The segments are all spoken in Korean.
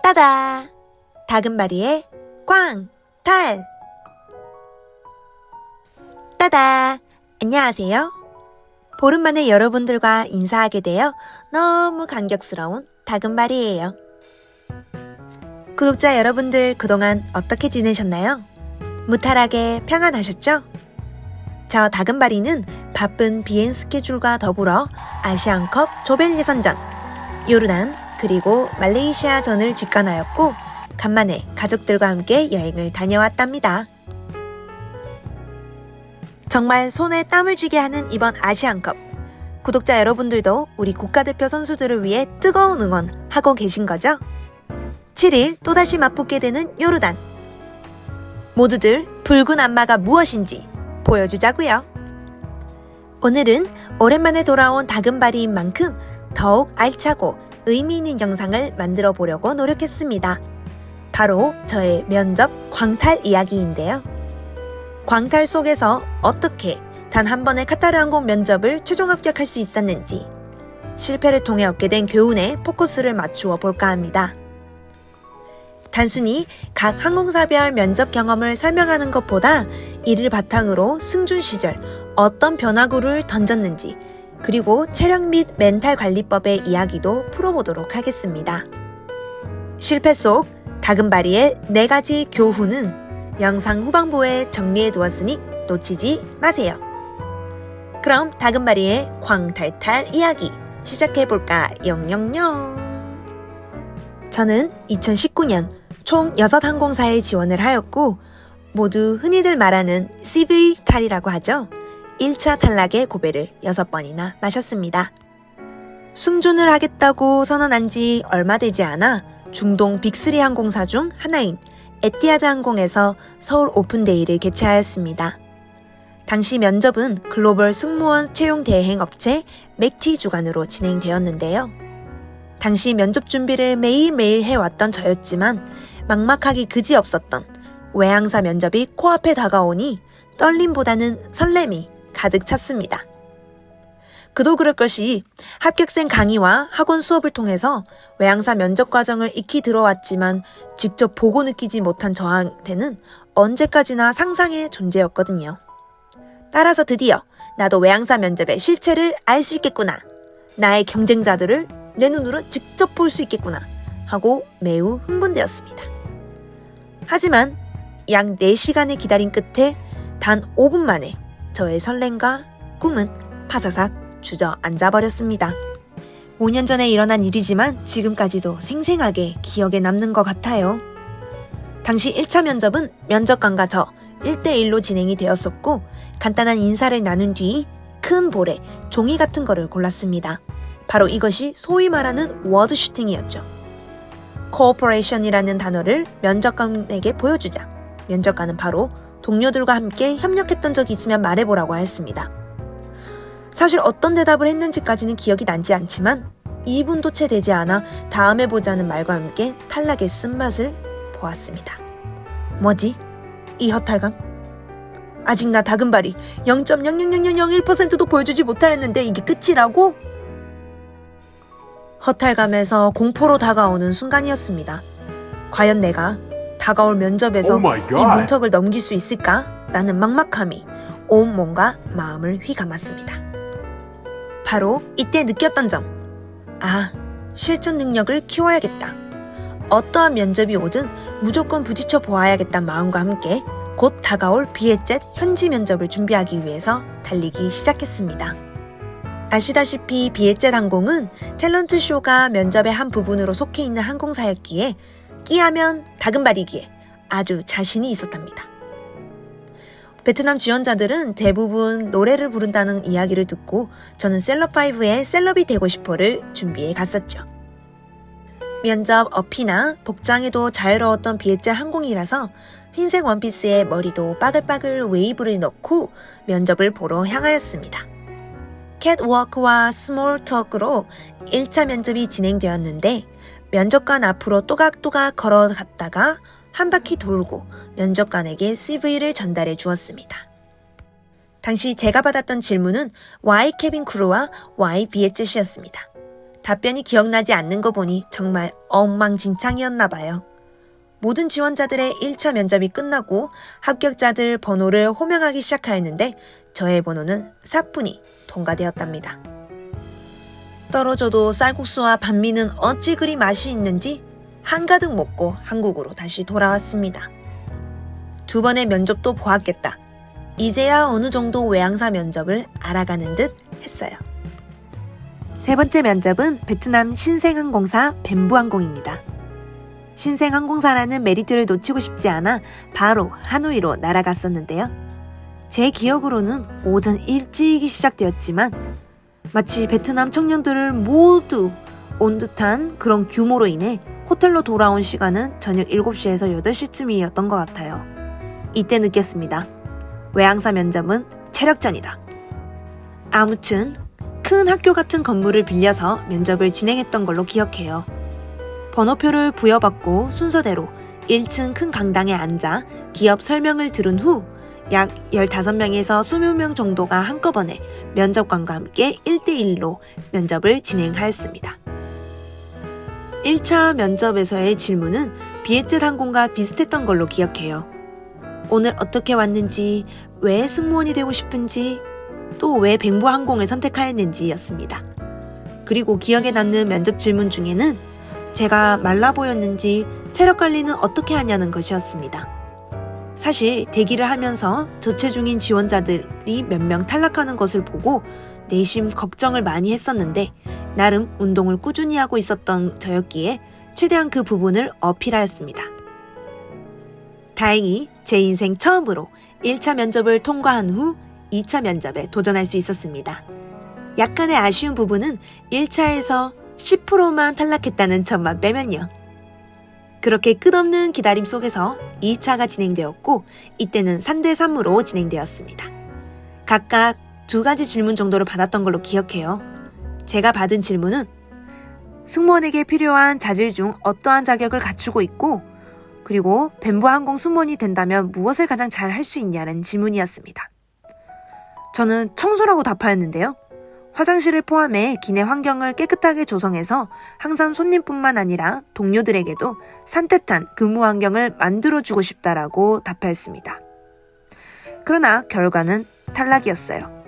따다! 다금바리의 광탈! 따다! 안녕하세요. 보름 만에 여러분들과 인사하게 되어 너무 감격스러운 다금바리예요. 구독자 여러분들 그동안 어떻게 지내셨나요? 무탈하게 평안하셨죠? 저 다금바리는 바쁜 비행 스케줄과 더불어 아시안컵 조별 예선전, 요르단 그리고 말레이시아전을 직관하였고 간만에 가족들과 함께 여행을 다녀왔답니다. 정말 손에 땀을 쥐게 하는 이번 아시안컵. 구독자 여러분들도 우리 국가대표 선수들을 위해 뜨거운 응원 하고 계신 거죠? 7일 또다시 맞붙게 되는 요르단. 모두들 붉은 안마가 무엇인지 보여주자고요. 오늘은 오랜만에 돌아온 다금바리인 만큼 더욱 알차고 의미 있는 영상을 만들어 보려고 노력했습니다. 바로 저의 면접 광탈 이야기인데요. 광탈 속에서 어떻게 단 한 번의 카타르 항공 면접을 최종 합격할 수 있었는지, 실패를 통해 얻게 된 교훈에 포커스를 맞추어 볼까 합니다. 단순히 각 항공사별 면접 경험을 설명하는 것보다 이를 바탕으로 승준 시절 어떤 변화구를 던졌는지, 그리고 체력 및 멘탈 관리법의 이야기도 풀어보도록 하겠습니다. 실패 속 다금바리의 4가지 교훈은 영상 후반부에 정리해 두었으니 놓치지 마세요. 그럼 다금바리의 광탈탈 이야기 시작해볼까 영영영. 저는 2019년 총 6항공사에 지원을 하였고 모두 흔히들 말하는 CV 탈이라고 하죠. 1차 탈락의 고배를 6번이나 마셨습니다. 승준을 하겠다고 선언한 지 얼마 되지 않아 중동 빅3 항공사 중 하나인 에티하드 항공에서 서울 오픈데이를 개최하였습니다. 당시 면접은 글로벌 승무원 채용 대행 업체 맥티 주관으로 진행되었는데요. 당시 면접 준비를 매일매일 해왔던 저였지만 막막하기 그지없었던 외항사 면접이 코앞에 다가오니 떨림보다는 설렘이 가득 찼습니다. 그도 그럴 것이 합격생 강의와 학원 수업을 통해서 외항사 면접 과정을 익히 들어왔지만 직접 보고 느끼지 못한 저한테는 언제까지나 상상의 존재였거든요. 따라서 드디어 나도 외항사 면접의 실체를 알 수 있겠구나. 나의 경쟁자들을 내 눈으로 직접 볼 수 있겠구나 하고 매우 흥분되었습니다. 하지만 약 4시간의 기다림 끝에 단 5분 만에 저의 설렘과 꿈은 파사삭 주저앉아 버렸습니다. 5년 전에 일어난 일이지만 지금까지도 생생하게 기억에 남는 것 같아요. 당시 1차 면접은 면접관과 저 1대1로 진행이 되었었고 간단한 인사를 나눈 뒤 큰 볼에 종이 같은 거를 골랐습니다. 바로 이것이 소위 말하는 워드 슈팅이었죠. 코오퍼레이션이라는 단어를 면접관에게 보여주자 면접관은 바로 동료들과 함께 협력했던 적이 있으면 말해보라고 하였습니다. 사실 어떤 대답을 했는지까지는 기억이 나지 않지만 2분도 채 되지 않아 다음에 보자는 말과 함께 탈락의 쓴맛을 보았습니다. 뭐지? 이 허탈감? 아직 나 다금바리 0.00001%도 보여주지 못하였는데 이게 끝이라고? 허탈감에서 공포로 다가오는 순간이었습니다. 과연 내가 다가올 면접에서 이 문턱을 넘길 수 있을까? 라는 막막함이 온몸과 마음을 휘감았습니다. 바로 이때 느꼈던 점. 실전 능력을 키워야겠다. 어떠한 면접이 오든 무조건 부딪혀 보아야겠다는 마음과 함께 곧 다가올 비에젯 현지 면접을 준비하기 위해서 달리기 시작했습니다. 아시다시피 비에젯 항공은 탤런트 쇼가 면접의 한 부분으로 속해 있는 항공사였기에 끼하면 다금바리기에 아주 자신이 있었답니다. 베트남 지원자들은 대부분 노래를 부른다는 이야기를 듣고 저는 셀럽5의 셀럽이 되고 싶어를 준비해 갔었죠. 면접 어피나 복장에도 자유로웠던 비에젯 항공이라서 흰색 원피스에 머리도 빠글빠글 웨이브를 넣고 면접을 보러 향하였습니다. 캣워크와 스몰 톡으로 1차 면접이 진행되었는데 면접관 앞으로 또각또각 걸어갔다가 한 바퀴 돌고 면접관에게 CV를 전달해 주었습니다. 당시 제가 받았던 질문은 Y 캐빈 크루와 Y 비에젯이었습니다. 답변이 기억나지 않는 거 보니 정말 엉망진창이었나 봐요. 모든 지원자들의 1차 면접이 끝나고 합격자들 번호를 호명하기 시작하였는데 저의 번호는 사뿐히 통과되었답니다. 떨어져도 쌀국수와 반미는 어찌 그리 맛이 있는지 한가득 먹고 한국으로 다시 돌아왔습니다. 2번의 면접도 보았겠다. 이제야 어느 정도 외항사 면접을 알아가는 듯 했어요. 3번째 면접은 베트남 신생항공사 벤부항공입니다. 신생항공사라는 메리트를 놓치고 싶지 않아 바로 하노이로 날아갔었는데요. 제 기억으로는 오전 일찍이 시작되었지만 마치 베트남 청년들을 모두 온 듯한 그런 규모로 인해 호텔로 돌아온 시간은 저녁 7시에서 8시쯤이었던 것 같아요. 이때 느꼈습니다. 외항사 면접은 체력전이다. 아무튼 큰 학교 같은 건물을 빌려서 면접을 진행했던 걸로 기억해요. 번호표를 부여받고 순서대로 1층 큰 강당에 앉아 기업 설명을 들은 후 약 15명에서 20명 정도가 한꺼번에 면접관과 함께 1대1로 면접을 진행하였습니다. 1차 면접에서의 질문은 비에젯 항공과 비슷했던 걸로 기억해요. 오늘 어떻게 왔는지, 왜 승무원이 되고 싶은지, 또 왜 벤부항공을 선택하였는지였습니다. 그리고 기억에 남는 면접 질문 중에는 제가 말라 보였는지 체력 관리는 어떻게 하냐는 것이었습니다. 사실 대기를 하면서 저체중인 지원자들이 몇 명 탈락하는 것을 보고 내심 걱정을 많이 했었는데 나름 운동을 꾸준히 하고 있었던 저였기에 최대한 그 부분을 어필하였습니다. 다행히 제 인생 처음으로 1차 면접을 통과한 후 2차 면접에 도전할 수 있었습니다. 약간의 아쉬운 부분은 1차에서 10%만 탈락했다는 점만 빼면요. 그렇게 끝없는 기다림 속에서 2차가 진행되었고 이때는 3대3으로 진행되었습니다. 각각 2가지 질문 정도를 받았던 걸로 기억해요. 제가 받은 질문은 승무원에게 필요한 자질 중 어떠한 자격을 갖추고 있고 그리고 벤부항공 승무원이 된다면 무엇을 가장 잘 할 수 있냐는 질문이었습니다. 저는 청소라고 답하였는데요. 화장실을 포함해 기내 환경을 깨끗하게 조성해서 항상 손님뿐만 아니라 동료들에게도 산뜻한 근무 환경을 만들어주고 싶다라고 답하였습니다. 그러나 결과는 탈락이었어요.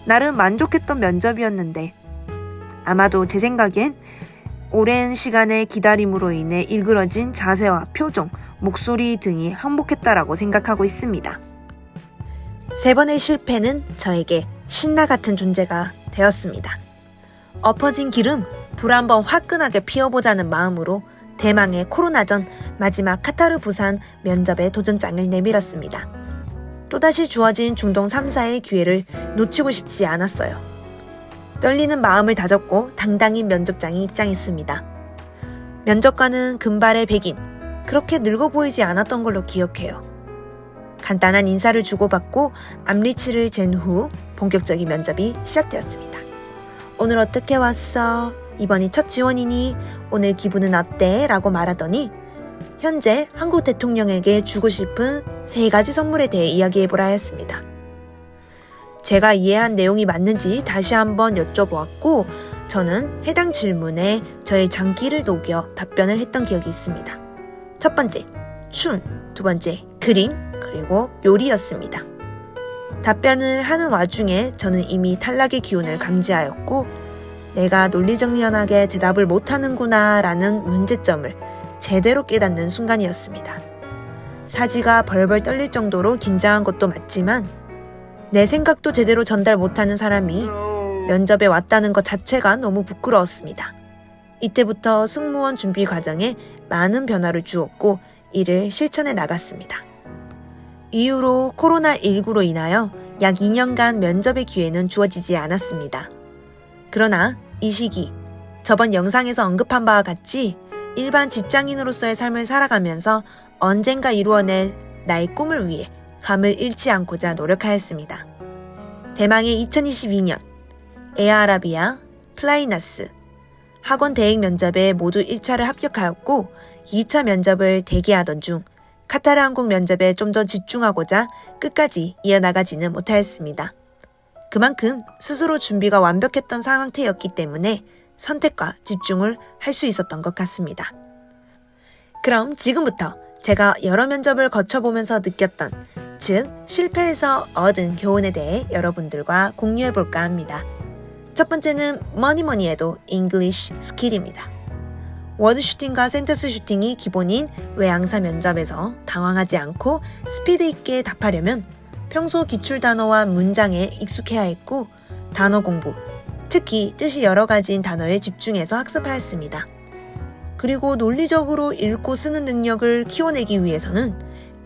나름 만족했던 면접이었는데 아마도 제 생각엔 오랜 시간의 기다림으로 인해 일그러진 자세와 표정, 목소리 등이 항복했다라고 생각하고 있습니다. 3번의 실패는 저에게 신라 같은 존재가 되었습니다. 엎어진 기름, 불 한번 화끈하게 피워보자는 마음으로 대망의 코로나 전 마지막 카타르 부산 면접에 도전장을 내밀었습니다. 또다시 주어진 중동 3사의 기회를 놓치고 싶지 않았어요. 떨리는 마음을 다잡고 당당히 면접장에 입장했습니다. 면접관은 금발의 백인, 그렇게 늙어 보이지 않았던 걸로 기억해요. 간단한 인사를 주고받고 앞리치를 잰 후 본격적인 면접이 시작되었습니다. 오늘 어떻게 왔어? 이번이 첫 지원이니? 오늘 기분은 어때? 라고 말하더니 현재 한국 대통령에게 주고 싶은 3가지 선물에 대해 이야기해보라 했습니다. 제가 이해한 내용이 맞는지 다시 한번 여쭤보았고 저는 해당 질문에 저의 장기를 녹여 답변을 했던 기억이 있습니다. 첫 번째, 춤, 2번째, 그림, 그리고 요리였습니다. 답변을 하는 와중에 저는 이미 탈락의 기운을 감지하였고 내가 논리정연하게 대답을 못하는구나 라는 문제점을 제대로 깨닫는 순간이었습니다. 사지가 벌벌 떨릴 정도로 긴장한 것도 맞지만 내 생각도 제대로 전달 못하는 사람이 면접에 왔다는 것 자체가 너무 부끄러웠습니다. 이때부터 승무원 준비 과정에 많은 변화를 주었고 이를 실천해 나갔습니다. 이후로 코로나19로 인하여 약 2년간 면접의 기회는 주어지지 않았습니다. 그러나 이 시기, 저번 영상에서 언급한 바와 같이 일반 직장인으로서의 삶을 살아가면서 언젠가 이루어낼 나의 꿈을 위해 감을 잃지 않고자 노력하였습니다. 대망의 2022년 에어아라비아, 플라이나스, 학원 대행 면접에 모두 1차를 합격하였고 2차 면접을 대기하던 중 카타르 항공 면접에 좀 더 집중하고자 끝까지 이어나가지는 못하였습니다. 그만큼 스스로 준비가 완벽했던 상태였기 때문에 선택과 집중을 할 수 있었던 것 같습니다. 그럼 지금부터 제가 여러 면접을 거쳐보면서 느꼈던, 즉 실패해서 얻은 교훈에 대해 여러분들과 공유해볼까 합니다. 첫 번째는 뭐니 해도 English 스킬입니다. 워드 슈팅과 센텐스 슈팅이 기본인 외항사 면접에서 당황하지 않고 스피드 있게 답하려면 평소 기출 단어와 문장에 익숙해야 했고, 단어 공부, 특히 뜻이 여러 가지인 단어에 집중해서 학습하였습니다. 그리고 논리적으로 읽고 쓰는 능력을 키워내기 위해서는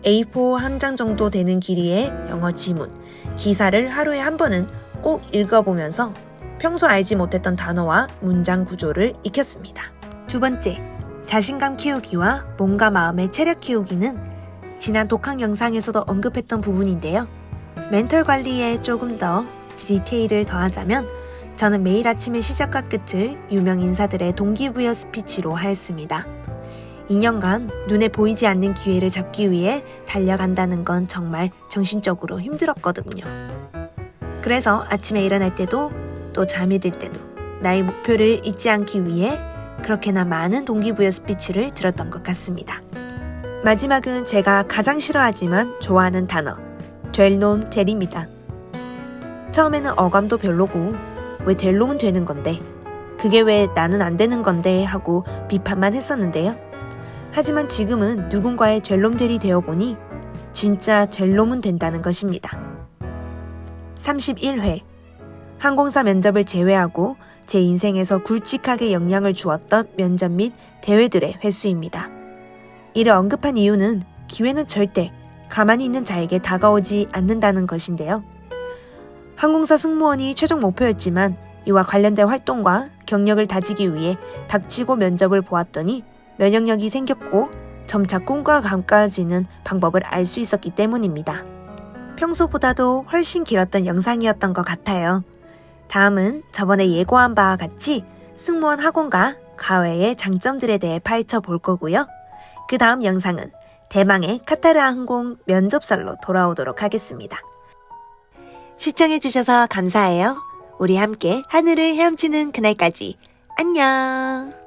A4 한 장 정도 되는 길이의 영어 지문, 기사를 하루에 한 번은 꼭 읽어보면서 평소 알지 못했던 단어와 문장 구조를 익혔습니다. 두 번째, 자신감 키우기와 몸과 마음의 체력 키우기는 지난 독학 영상에서도 언급했던 부분인데요. 멘털 관리에 조금 더 디테일을 더하자면 저는 매일 아침의 시작과 끝을 유명 인사들의 동기부여 스피치로 하였습니다. 2년간 눈에 보이지 않는 기회를 잡기 위해 달려간다는 건 정말 정신적으로 힘들었거든요. 그래서 아침에 일어날 때도 또 잠이 들 때도 나의 목표를 잊지 않기 위해 그렇게나 많은 동기부여 스피치를 들었던 것 같습니다. 마지막은 제가 가장 싫어하지만 좋아하는 단어, 될 놈 될입니다. 처음에는 어감도 별로고 왜 될 놈은 되는 건데, 그게 왜 나는 안 되는 건데 하고 비판만 했었는데요. 하지만 지금은 누군가의 될 놈 될이 되어보니 진짜 될 놈은 된다는 것입니다. 31회, 항공사 면접을 제외하고 제 인생에서 굵직하게 영향을 주었던 면접 및 대회들의 횟수입니다. 이를 언급한 이유는 기회는 절대 가만히 있는 자에게 다가오지 않는다는 것인데요. 항공사 승무원이 최종 목표였지만 이와 관련된 활동과 경력을 다지기 위해 닥치고 면접을 보았더니 면역력이 생겼고 점차 꿈과 가까워지는 방법을 알 수 있었기 때문입니다. 평소보다도 훨씬 길었던 영상이었던 것 같아요. 다음은 저번에 예고한 바와 같이 승무원 학원과 가외의 장점들에 대해 파헤쳐 볼 거고요. 그 다음 영상은 대망의 카타르 항공 면접설로 돌아오도록 하겠습니다. 시청해주셔서 감사해요. 우리 함께 하늘을 헤엄치는 그날까지 안녕!